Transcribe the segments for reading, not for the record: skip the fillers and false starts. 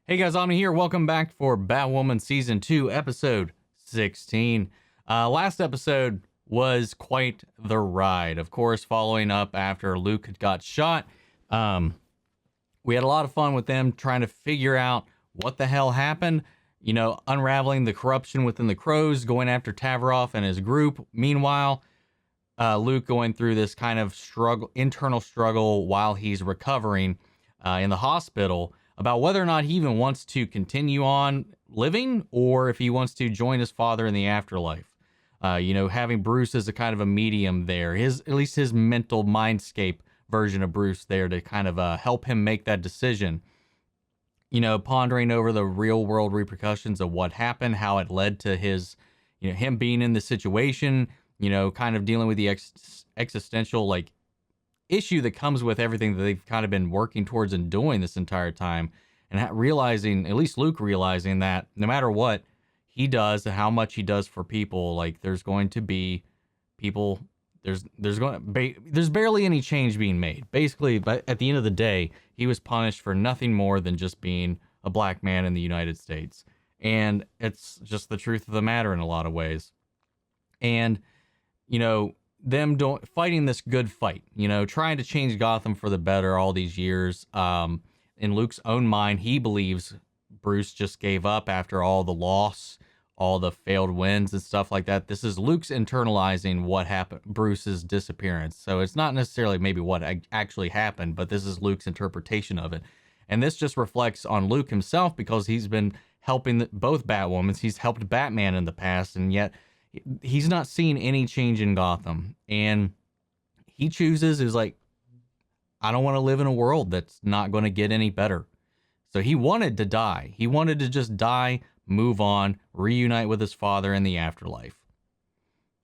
Hey guys, Omni here. Welcome back for Batwoman Season 2, Episode 16. Last episode was quite the ride. Of course, following up after Luke had got shot. We had a lot of fun with them trying to figure out what the hell happened. You know, unraveling the corruption within the Crows, going after Tavaroff and his group. Meanwhile, Luke going through this kind of internal struggle while he's recovering in the hospital, about whether or not he even wants to continue on living or if he wants to join his father in the afterlife. You know, having Bruce as a kind of a medium there, at least his mental mindscape version of Bruce there to kind of help him make that decision. You know, pondering over the real world repercussions of what happened, how it led to his, you know, him being in the situation, you know, kind of dealing with the existential like issue that comes with everything that they've kind of been working towards and doing this entire time, and realizing, at least Luke realizing, that no matter what he does and how much he does for people, like there's going to be people, there's barely any change being made. Basically, but at the end of the day, he was punished for nothing more than just being a black man in the United States. And it's just the truth of the matter in a lot of ways. And, you know, them fighting this good fight, you know, trying to change Gotham for the better all these years. In Luke's own mind, he believes Bruce just gave up after all the loss, all the failed wins and stuff like that. This is Luke's internalizing what happened, Bruce's disappearance. So it's not necessarily maybe what actually happened, but this is Luke's interpretation of it. And this just reflects on Luke himself, because he's been helping both Batwomans. He's helped Batman in the past, and yet he's not seeing any change in Gotham. And he chooses, is like, I don't want to live in a world that's not going to get any better. So he wanted to die. He wanted to just die, move on, reunite with his father in the afterlife.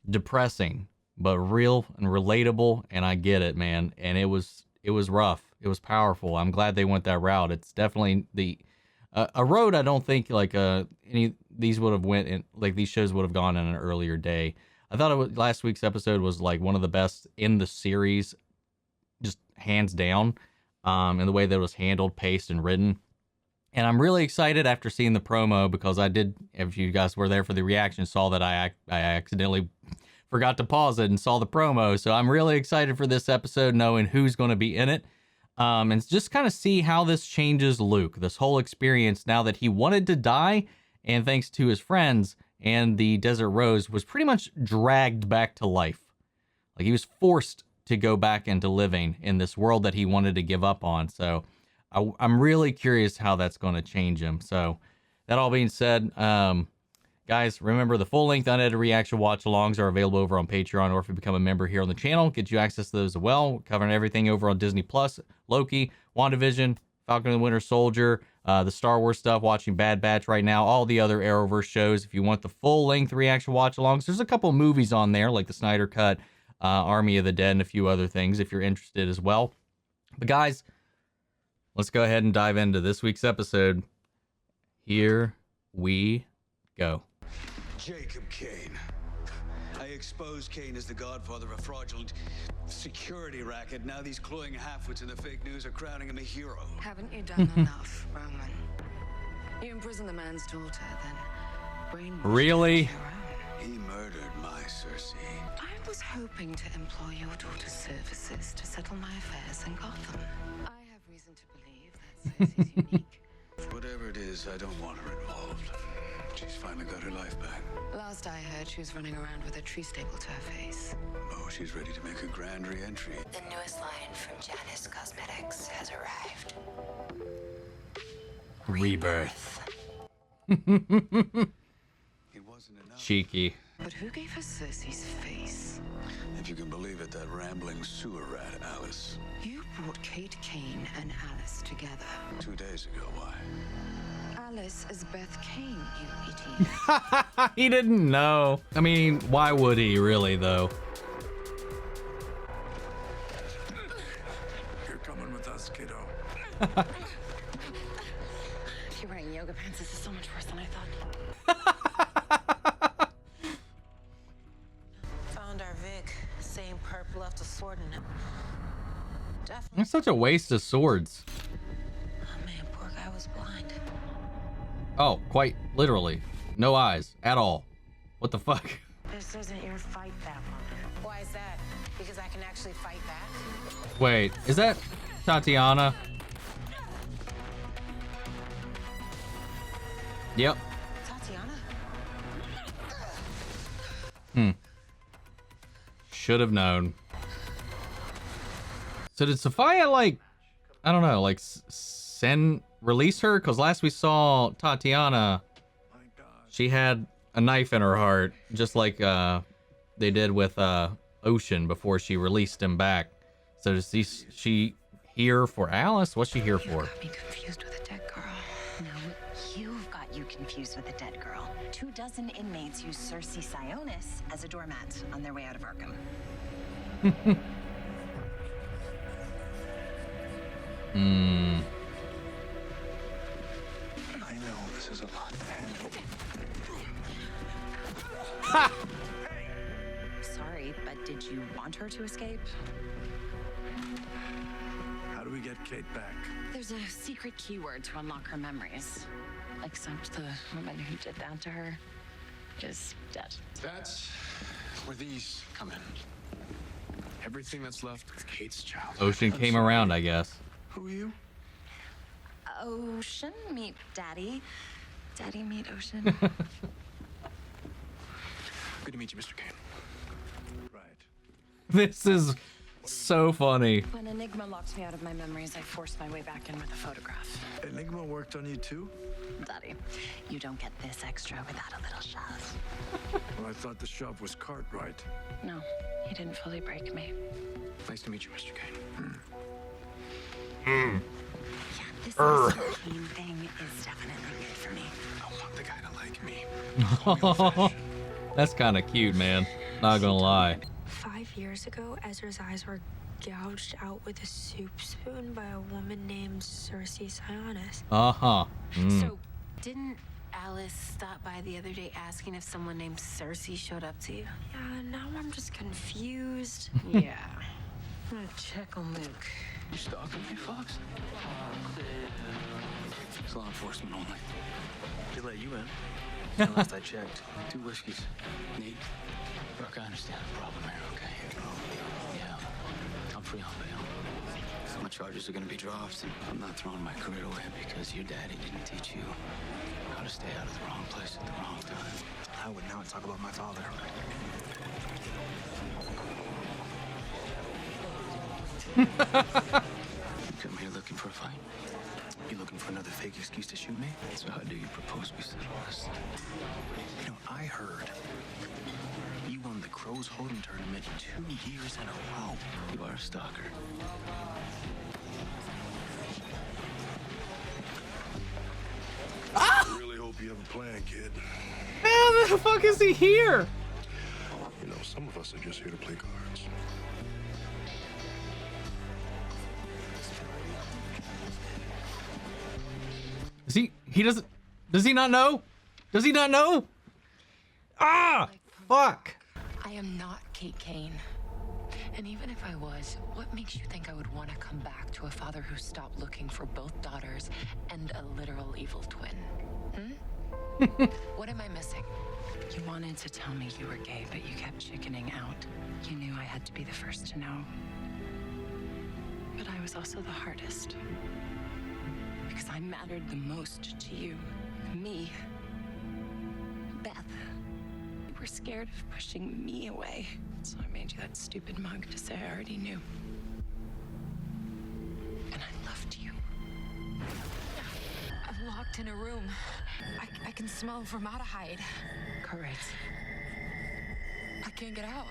Depressing, but real and relatable. And I get it, man. And it was rough. It was powerful. I'm glad they went that route. It's definitely a road I don't think like any these would have went in, like these shows would have gone in an earlier day. I thought last week's episode was like one of the best in the series, just hands down, in the way that it was handled, paced, and written. And I'm really excited after seeing the promo, because I did, if you guys were there for the reaction, saw that I accidentally forgot to pause it and saw the promo. So I'm really excited for this episode, knowing who's going to be in it. And just kind of see how this changes Luke, this whole experience, now that he wanted to die, and thanks to his friends and the Desert Rose, was pretty much dragged back to life. Like he was forced to go back into living in this world that he wanted to give up on. So I'm really curious how that's going to change him. So that all being said, guys, remember the full-length unedited reaction watch-alongs are available over on Patreon, or if you become a member here on the channel, get you access to those as well. Covering everything over on Disney Plus, Loki, WandaVision, Falcon and the Winter Soldier, the Star Wars stuff, watching Bad Batch right now, all the other Arrowverse shows. If you want the full-length reaction watch-alongs, there's a couple of movies on there, like the Snyder Cut, Army of the Dead, and a few other things if you're interested as well. But guys, let's go ahead and dive into this week's episode. Here we go. Jacob Kane. I exposed Kane as the godfather of a fraudulent security racket. Now these cloying halfwits in the fake news are crowning him a hero. Haven't you done enough, Roman? You imprisoned the man's daughter, then brainwashed Really? your own. He murdered my Cersei. I was hoping to employ your daughter's services to settle my affairs in Gotham. I have reason to believe that Cersei's unique. Whatever it is, I don't want her involved. She's finally got her life back. Last I heard, she was running around with a tree stapled to her face. Oh, she's ready to make a grand re-entry. The newest line from Janus Cosmetics has arrived. Rebirth. It wasn't enough. Cheeky. But who gave her Cersei's face? If you can believe it, that rambling sewer rat, Alice. You brought Kate Kane and Alice together. 2 days ago, why? Alice is Beth Kane, you idiot. He didn't know. I mean, why would he really, though? You're coming with us, kiddo. You're wearing yoga pants. This is so much worse than I thought. Found our Vic. Same perp left a sword in him. Definitely. It's such a waste of swords. Oh man, poor guy was blind. Oh, quite literally. No eyes at all. What the fuck? This isn't your fight, Batwoman. Why is that? Because I can actually fight back? Wait, is that Tatiana? Yep. Tatiana? Should have known. So did Sophia, like, I don't know, like release her? Because last we saw Tatiana, she had a knife in her heart, just like they did with Ocean before she released him back. So is she here for Alice? What's she here for? Got me confused with a dead girl. No, you've got you confused with a dead girl. 24 inmates use Cersei Sionis as a doormat on their way out of Arkham. I know this is a lot to handle. Sorry, but did you want her to escape? How do we get Kate back? There's a secret keyword to unlock her memories. Except the woman who did that to her is dead. That's where these come in. Everything that's left of Kate's child. Ocean came around, I guess. Who are you? Ocean, meet Daddy. Daddy, meet Ocean. Good to meet you, Mr. Kane. Right. This is so funny. When Enigma locked me out of my memories, I forced my way back in with a photograph. Enigma worked on you too? Daddy, you don't get this extra without a little shove. Well, I thought the shove was Cartwright. No, he didn't fully break me. Nice to meet you, Mr. Kane. Yeah, this Mr. Kane thing is definitely weird for me. I want the guy to like me. Call me old-fashioned. That's kind of cute, man. Not gonna lie. 5 years ago, Ezra's eyes were gouged out with a soup spoon by a woman named Cersei Sionis. Uh-huh. So, didn't Alice stop by the other day asking if someone named Cersei showed up to you? Yeah, now I'm just confused. Yeah. I'm gonna check on Luke. You stalking me, Fox? It's law enforcement only. They let you in. Last I checked, 2 whiskeys. Neat. Look, I understand the problem here, okay? Yeah. I'm free on bail. My charges are gonna be dropped, and I'm not throwing my career away because your daddy didn't teach you how to stay out of the wrong place at the wrong time. I would not talk about my father. You come here looking for a fight? You looking for another fake excuse to shoot me? So how do you propose we settle this? You know, I heard you won the Crow's Hold'em tournament 2 years in a row. You are a stalker. I really hope you have a plan, kid. How the fuck is he here? You know, some of us are just here to play cards. Does he not know? Does he not know? Ah, fuck. I am not Kate Kane. And even if I was, what makes you think I would want to come back to a father who stopped looking for both daughters and a literal evil twin? What am I missing? You wanted to tell me you were gay, but you kept chickening out. You knew I had to be the first to know. But I was also the hardest. Because I mattered the most to you. Me. Beth. You were scared of pushing me away. So I made you that stupid mug to say I already knew. And I loved you. I'm locked in a room. I can smell formaldehyde. Correct. I can't get out.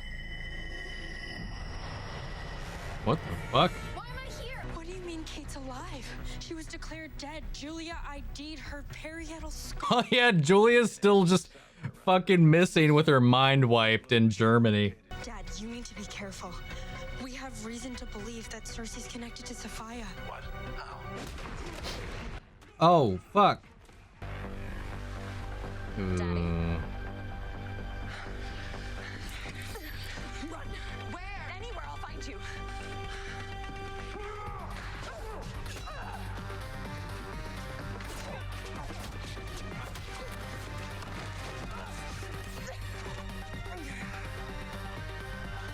What the fuck? Why am I here? What do you mean Kate's alive? She was declared dead. Julia ID'd her parietal skull. Oh yeah, Julia's still just fucking missing with her mind wiped in Germany. Dad, you need to be careful. We have reason to believe that Cersei's connected to Sophia. What? How? Oh, fuck. Daddy. Run! Where? Anywhere, I'll find you.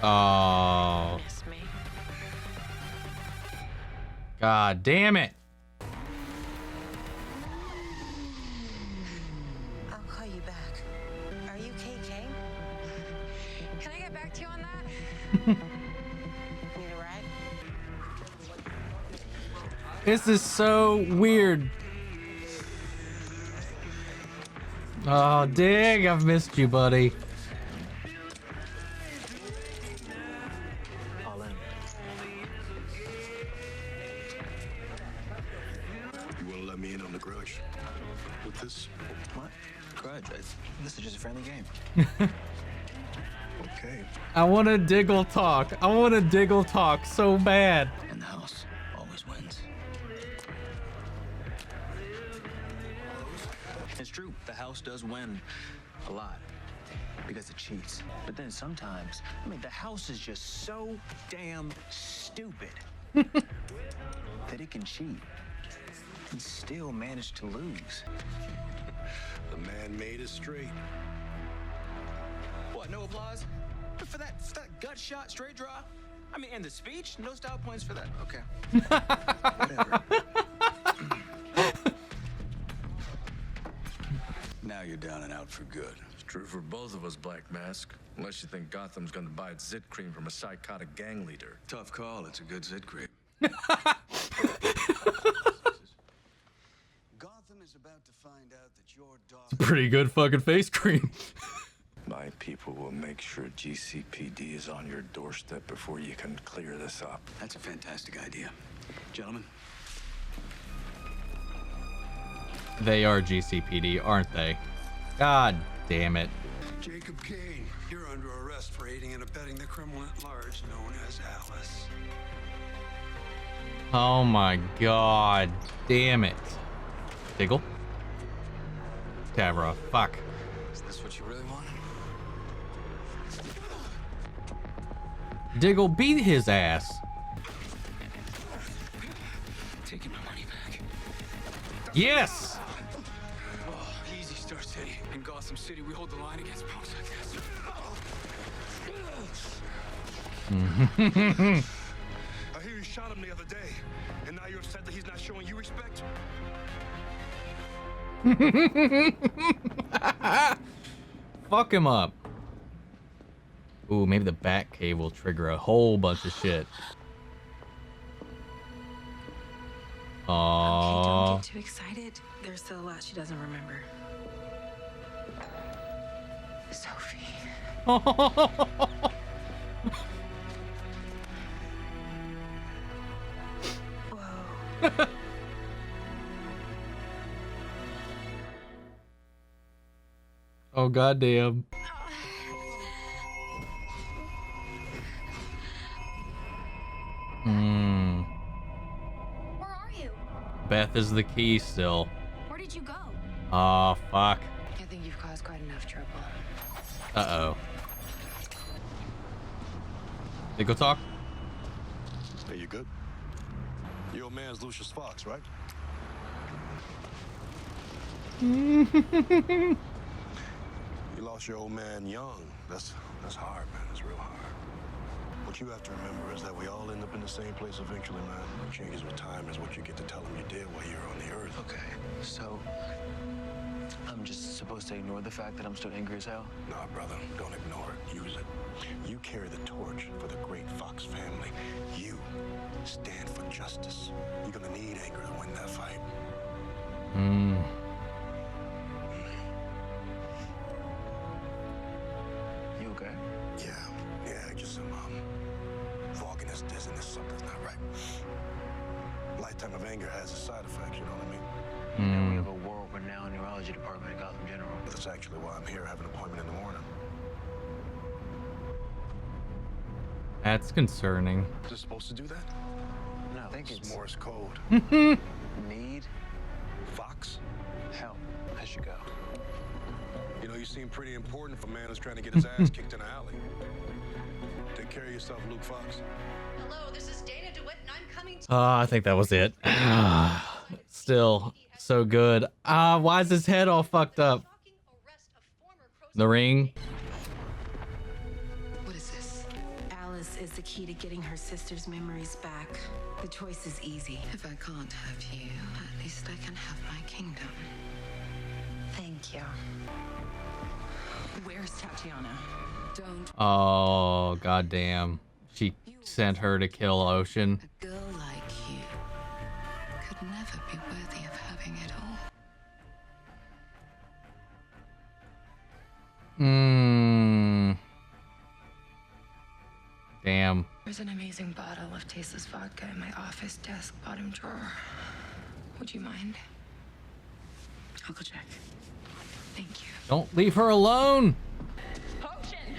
Oh. Miss me. God damn it. I'll call you back. Are you Kang? Can I get back to you on that? Need a ride? This is so weird. Oh, Dig, I've missed you, buddy. All in. You want to let me in on the grudge? With this? What? Grudge. This is just a friendly game. Okay. I want to Diggle talk. I want to Diggle talk so bad. And the house always wins. It's true. The house does win a lot because it cheats. But then sometimes, I mean, the house is just so damn stupid that it can cheat and still manage to lose. The man made it straight. What, no applause? For that gut shot straight draw? I mean, and the speech? No style points for that. Okay. Whatever. Now you're down and out for good. It's true for both of us, Black Mask. Unless you think Gotham's gonna buy its zit cream from a psychotic gang leader. Tough call. It's a good zit cream. Gotham is about to find out that your daughter. Pretty good fucking face cream. My people will make sure GCPD is on your doorstep before you can clear this up. That's a fantastic idea. Gentlemen, They are GCPD, aren't they? God damn it. Jacob Kane, you're under arrest for aiding and abetting the criminal at large known as Alice. Oh my god. Damn it. Diggle. Tavra. Fuck. Is this what you really wanted? Diggle, beat his ass. Taking my money back. Yes! Oh, easy, Star City. In Gotham City, we hold the line against punks like this. I hear you shot him the other day, and now you're upset that he's not showing you respect? Fuck him up. Ooh, maybe the Batcave will trigger a whole bunch of shit. Okay, don't Aww. get too excited. There's still a lot she doesn't remember. Sophie. Whoa. Oh goddamn. Hmm. Where are you? Beth is the key still. Where did you go? Oh fuck. I think you've caused quite enough trouble. Uh-oh. They go talk? Hey, you good? Your man's Lucius Fox, right? You lost your old man young. That's hard, man. That's real hard. What you have to remember is that we all end up in the same place eventually, man. What changes with time is what you get to tell them you did while you're on the earth. Okay, so I'm just supposed to ignore the fact that I'm still angry as hell? Nah, brother, don't ignore it. Use it. You carry the torch for the great Fox family. You stand for justice. You're gonna need anger to win that fight. Hmm. You okay? Yeah, just some fogginess, dizziness, something's not right. Lifetime of anger has its side effects, you know what I mean? And we have a world-renowned neurology department at Gotham General. That's actually why I'm here, having an appointment in the morning. That's concerning. Is it supposed to do that? No, I think it's Morse code. need Fox? help. I should go. You know, you seem pretty important for a man who's trying to get his ass kicked in an alley. Take care of yourself, Luke Fox. Hello, this is Dana DeWitt, and I'm coming to I think that was it. Still so good. Why is his head all fucked up? shocking arrest of former The ring. What is this? key to getting her sister's memories back. The choice is easy. If I can't have you, at least I can have my kingdom. Thank you. Where's Tatiana? Don't. Oh, goddamn. She sent her to kill Ocean. A girl like you could never be worthy of having it all. Damn. There's an amazing bottle of tasteless vodka in my office desk bottom drawer. Would you mind? I'll go check. Thank you. Don't leave her alone. Potion!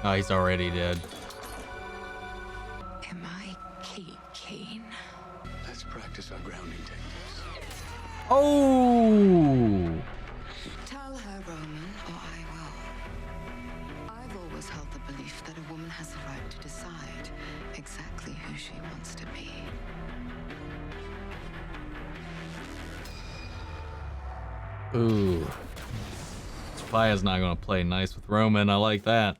Oh, he's already dead. Am I Kate Kane? Let's practice our grounding techniques. Oh! Tell her, Roman, or I will. I've always held the belief that a woman has the right to decide exactly who she wants to be. Ooh. Sophia's not going to play nice with Roman. I like that.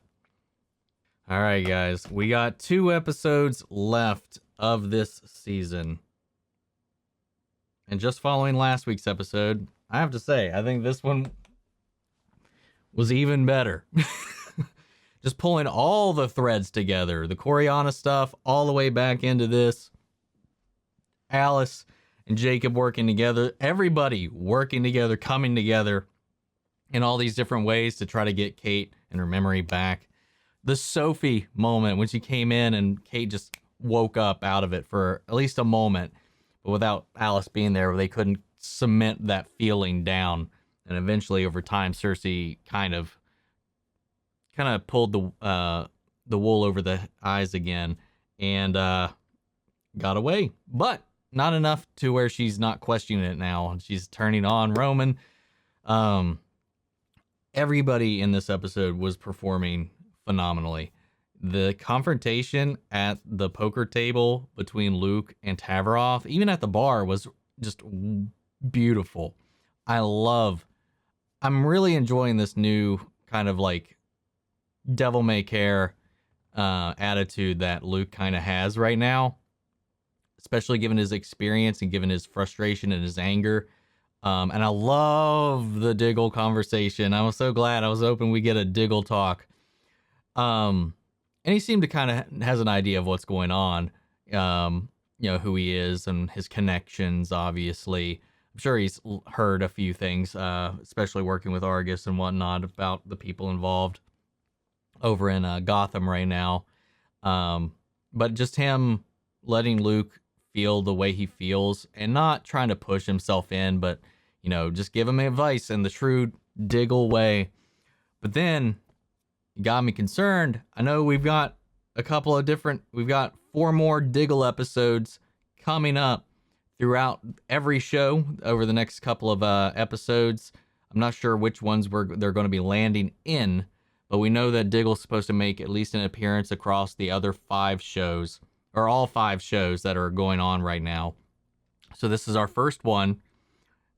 All right, guys. We got 2 episodes left of this season. And just following last week's episode, I have to say, I think this one was even better. Just pulling all the threads together. The Coriana stuff all the way back into this. Alice and Jacob working together. Everybody working together, coming together in all these different ways to try to get Kate and her memory back. The Sophie moment when she came in and Kate just woke up out of it for at least a moment. But without Alice being there, they couldn't cement that feeling down. And eventually, over time, Cersei kind of pulled the wool over the eyes again and got away. But not enough to where she's not questioning it now. She's turning on Roman. Everybody in this episode was performing phenomenally. The confrontation at the poker table between Luke and Tavaroff, even at the bar, was just beautiful. I'm really enjoying this new kind of like devil may care attitude that Luke kind of has right now, especially given his experience and given his frustration and his anger. And I love the Diggle conversation. I was so glad. I was hoping we get a Diggle talk. And he seemed to kind of has an idea of what's going on, who he is and his connections, obviously. I'm sure he's heard a few things, especially working with Argus and whatnot, about the people involved over in Gotham right now. But just him letting Luke feel the way he feels and not trying to push himself in, but, just give him advice in the true Diggle way. But then got me concerned. I know we've got we've got 4 more Diggle episodes coming up throughout every show over the next couple of episodes. I'm not sure which ones they're going to be landing in, but we know that Diggle's supposed to make at least an appearance across the other 5 shows, or all 5 shows that are going on right now. So this is our first one.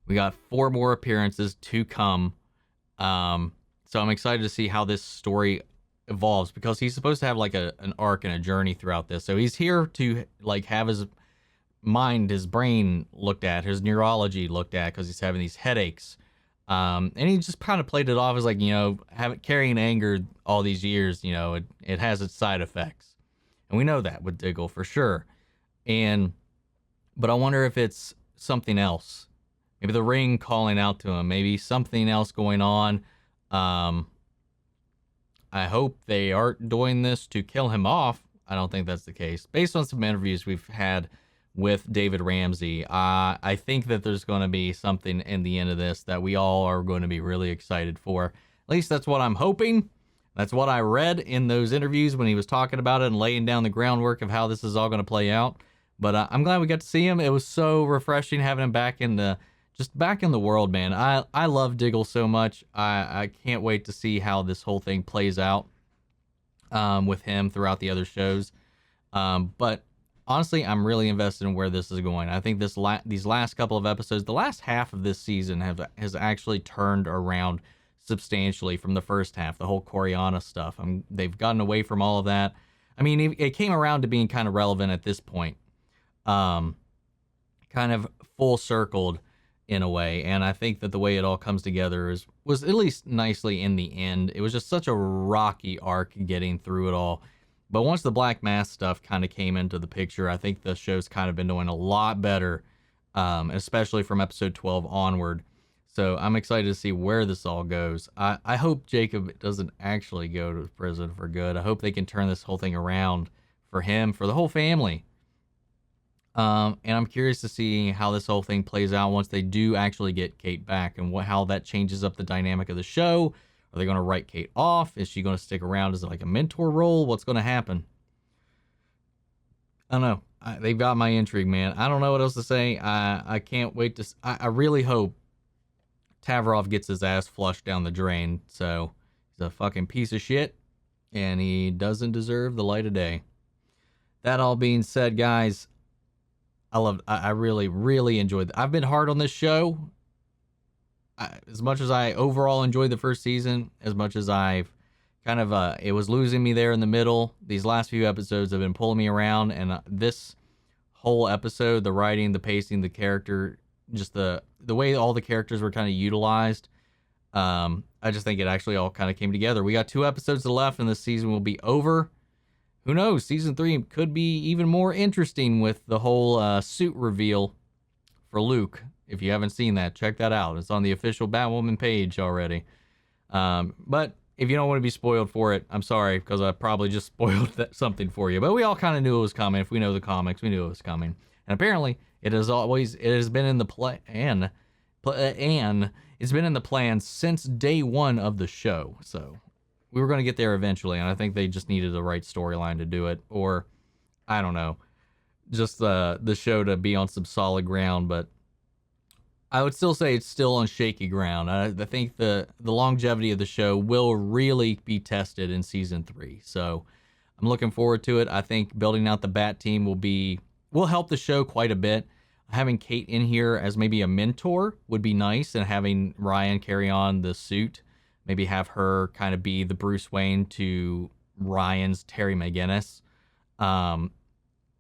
We got 4 more appearances to come. So I'm excited to see how this story evolves, because he's supposed to have like an arc and a journey throughout this. So he's here to like have his mind, his brain looked at, his neurology looked at, because he's having these headaches. And he just kind of played it off as like, carrying anger all these years, it has its side effects. And we know that with Diggle for sure. But I wonder if it's something else. Maybe the ring calling out to him, maybe something else going on. I hope they aren't doing this to kill him off. I don't think that's the case. Based on some interviews we've had with David Ramsey, I think that there's going to be something in the end of this that we all are going to be really excited for. At least that's what I'm hoping. That's what I read in those interviews when he was talking about it and laying down the groundwork of how this is all going to play out. But I'm glad we got to see him. It was so refreshing having him back in the world, man. I love Diggle so much. I can't wait to see how this whole thing plays out with him throughout the other shows. But honestly, I'm really invested in where this is going. I think these last couple of episodes, the last half of this season has actually turned around substantially from the first half. The whole Coriana stuff. They've gotten away from all of that. I mean, it came around to being kind of relevant at this point. Kind of full circled in a way, and I think that the way it all comes together was at least nicely in the end. It was just such a rocky arc getting through it all. But once the Black Mask stuff kind of came into the picture, I think the show's kind of been doing a lot better, especially from episode 12 onward. So I'm excited to see where this all goes. I hope Jacob doesn't actually go to prison for good. I hope they can turn this whole thing around for him, for the whole family. And I'm curious to see how this whole thing plays out once they do actually get Kate back, and how that changes up the dynamic of the show. Are they going to write Kate off? Is she going to stick around as like a mentor role? What's going to happen? I don't know. They've got my intrigue, man. I don't know what else to say. I can't wait to... I really hope Tavarov gets his ass flushed down the drain. So he's a fucking piece of shit, and he doesn't deserve the light of day. That all being said, guys, I really, really enjoyed it. I've been hard on this show. As much as I overall enjoyed the first season, as much as I've kind of, it was losing me there in the middle, these last few episodes have been pulling me around, and this whole episode, the writing, the pacing, the character, just the way all the characters were kind of utilized, I just think it actually all kind of came together. We got 2 episodes left, and the season will be over. Who knows? Season 3 could be even more interesting with the whole suit reveal for Luke. If you haven't seen that, check that out. It's on the official Batwoman page already. But if you don't want to be spoiled for it, I'm sorry, because I probably just spoiled something for you. But we all kind of knew it was coming. If we know the comics, we knew it was coming. And apparently, it has been in the plan, and it's been in the plan since day 1 of the show. So we were going to get there eventually, and I think they just needed the right storyline to do it, or I don't know, just the show to be on some solid ground. But I would still say it's still on shaky ground. I think the longevity of the show will really be tested in season 3. So I'm looking forward to it. I think building out the Bat team will help the show quite a bit. Having Kate in here as maybe a mentor would be nice, and having Ryan carry on the suit, maybe have her kind of be the Bruce Wayne to Ryan's Terry McGinnis,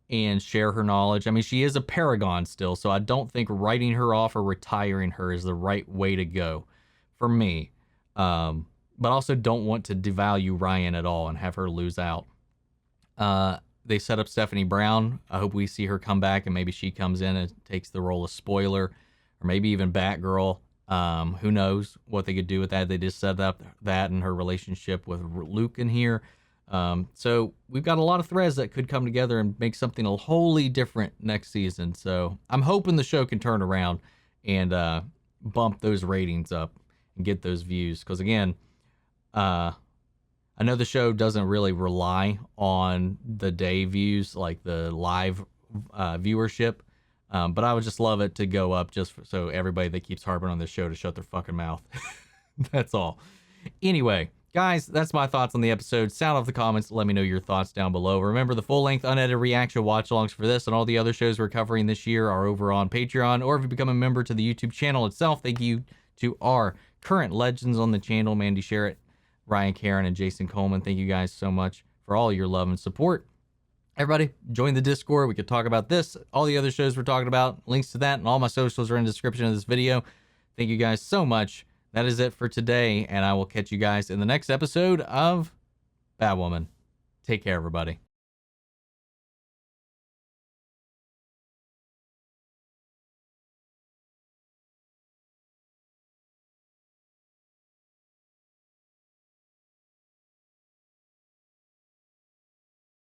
and share her knowledge. I mean, she is a paragon still, so I don't think writing her off or retiring her is the right way to go for me. But also don't want to devalue Ryan at all and have her lose out. They set up Stephanie Brown. I hope we see her come back, and maybe she comes in and takes the role of Spoiler, or maybe even Batgirl. Who knows what they could do with that. They just set up that and her relationship with Luke in here. So we've got a lot of threads that could come together and make something wholly different next season. So I'm hoping the show can turn around and bump those ratings up and get those views. Because again, I know the show doesn't really rely on the day views, like the live viewership. But I would just love it to go up just so everybody that keeps harping on this show to shut their fucking mouth. That's all. Anyway, guys, that's my thoughts on the episode. Sound off the comments. Let me know your thoughts down below. Remember, the full-length, unedited reaction watch-alongs for this and all the other shows we're covering this year are over on Patreon, or if you become a member to the YouTube channel itself. Thank you to our current legends on the channel, Mandy Sherritt, Ryan Karen, and Jason Coleman. Thank you guys so much for all your love and support. Everybody, join the Discord. We could talk about this, all the other shows we're talking about. Links to that and all my socials are in the description of this video. Thank you guys so much. That is it for today, and I will catch you guys in the next episode of Batwoman. Take care, everybody.